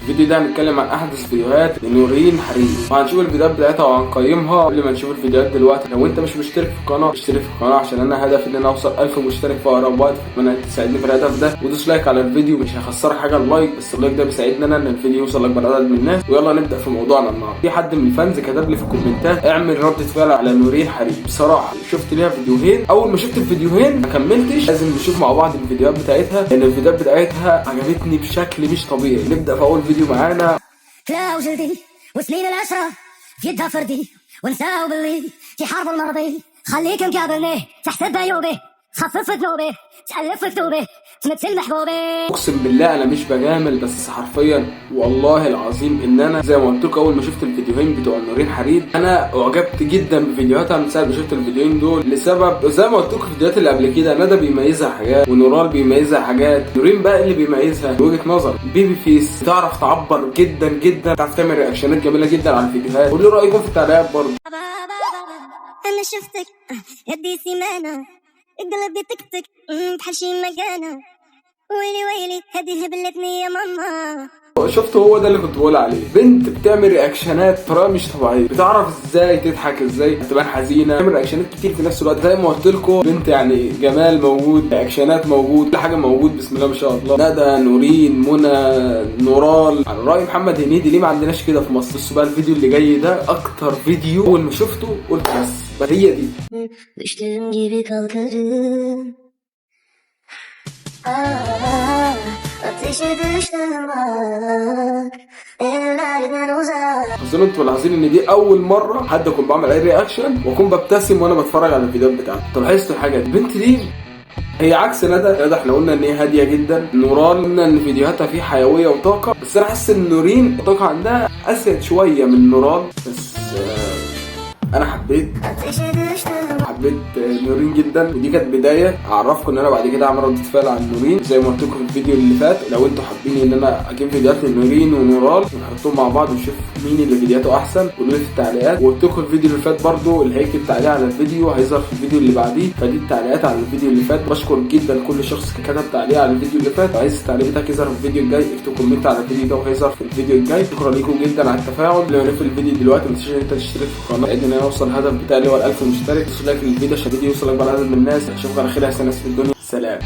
الفيديو ده هنتكلم عن احدث فيديوهات لنورين حريق، وهنشوف الفيديوهات بتاعتها وهنقيمها. قبل ما نشوف الفيديوهات دلوقتي، لو انت مش مشترك في القناه اشترك في القناه، عشان انا هدفي ان انا اوصل 1000 مشترك في اقرب وقت. اتمنى انك تساعدني في الهدف ده ودوس لايك على الفيديو، مش هيخسرك حاجه اللايك، بس اللايك ده بيساعدني انا ان الفيديو يوصل لاكبر عدد من الناس. ويلا نبدا في موضوعنا النهارده. في حد من الفانز كتب لي في الكومنتات اعمل ردة فعل على نورين حريق. بصراحه شفت ليها فيديوهين، اول ما شفت الفيديوهين ما كملتش، لازم نشوف مع بعض الفيديوهات بتاعتها لان الفيديوهات بتاعتها عجبتني بشكل مش طبيعي. نبدا في اول فيديو معانا. لا وجلدي وسنين العشرة في يدها فردي ونساو باللي في حرب المرضي، خليك مقابلني تحسب عيوبي، خفف ذنوبي تألف كتوبي تمثل محبوبي. اقسم بالله انا مش بجامل، بس حرفيا والله العظيم ان انا زي ما قلت لكم اول ما شفت الفيديوهين بتوع نورين حريق انا اعجبت جدا بفيديوهاتها من ساعه ما شفت الفيديوهين دول، لسبب زي ما قلت لكم في الفيديوهات اللي قبل كده ندى بيميزها حاجات ونورال بيميزها حاجات. نورين بقى اللي بيميزها من وجهه نظر بيبي فيس، بتعرف تعبر جدا جدا، بتعرف تعمل رياكشنات جميله جدا على الفيديوهات. قولوا رايكم في التعليقات برضه. انا شفتك يدي سيمانه قلبي تكتك بحال شي مكانه، ويلي ويلي هدي هبلتني يا ماما. شفت هو ده اللي كنت بقول عليه، بنت بتعمل رياكشنات بطريقه مش طبيعيه، بتعرف ازاي تضحك، ازاي تبان حزينه، بتعمل رياكشنات كتير في نفس الوقت. زي ما قلت لكم بنت يعني جمال موجود، رياكشنات موجود، كل حاجه موجود. بسم الله ما شاء الله. ندى، نورين، منى، نورال. على راي محمد هنيدي ليه ما عندناش كده في مصر؟ بصوا بقى الفيديو اللي جاي ده اكتر فيديو اول ما شفته قلت بس هي دي. Düştüğüm gibi kalkarım. Ateşe düştüm bak ellerden uzak. اظن انتوا ملاحظين ان دي اول مره حد اكون بعمل اي رياكشن واكون ببتسم وانا بتفرج على الفيديوهات بتاعته. طب لاحظتوا الحاجه دي؟ البنت دي هي عكس ندى احنا قلنا ان هي هاديه جدا. نورال قلنا ان فيديوهاتها فيه حيويه وطاقه، بس انا حاسس ان نورين الطاقه عندها اسد شويه من نورال. بس انا حبيت نورين جدا، ودي كانت بدايه اعرفكم ان انا بعد كده اعمل ردة فعل عن نورين زي ما قلت لكم في الفيديو اللي فات. لو انتوا حابين ان انا اجيب فيديوهات لنورين ونورال ونحطهم مع بعض ونشوف مين اللي فيديوهاته احسن قولوا لي في التعليقات. وقلت لكم الفيديو اللي فات برضو اللي هيكتب تعليق على الفيديو هيظهر في الفيديو اللي بعديه، فدي التعليقات على الفيديو اللي فات. بشكر جدا كل شخص كتب تعليق على الفيديو اللي فات. عايز التعليق بتاعك يظهر في الفيديو الجاي، اكتب كومنت على الفيديو ده وهيظهر في الفيديو الجاي. شكرا لكم جدا على التفاعل. لو نقفل الفيديو دلوقتي ما تنساش ان انت تشترك في القناه لان انا اوصل الهدف بتاعي اللي هو 1000 مشترك. لايك للفيديو عشان الفيديو يوصل لاكبر عدد من الناس. اشوفك على خير يا احسن ناس في الدنيا. سلام.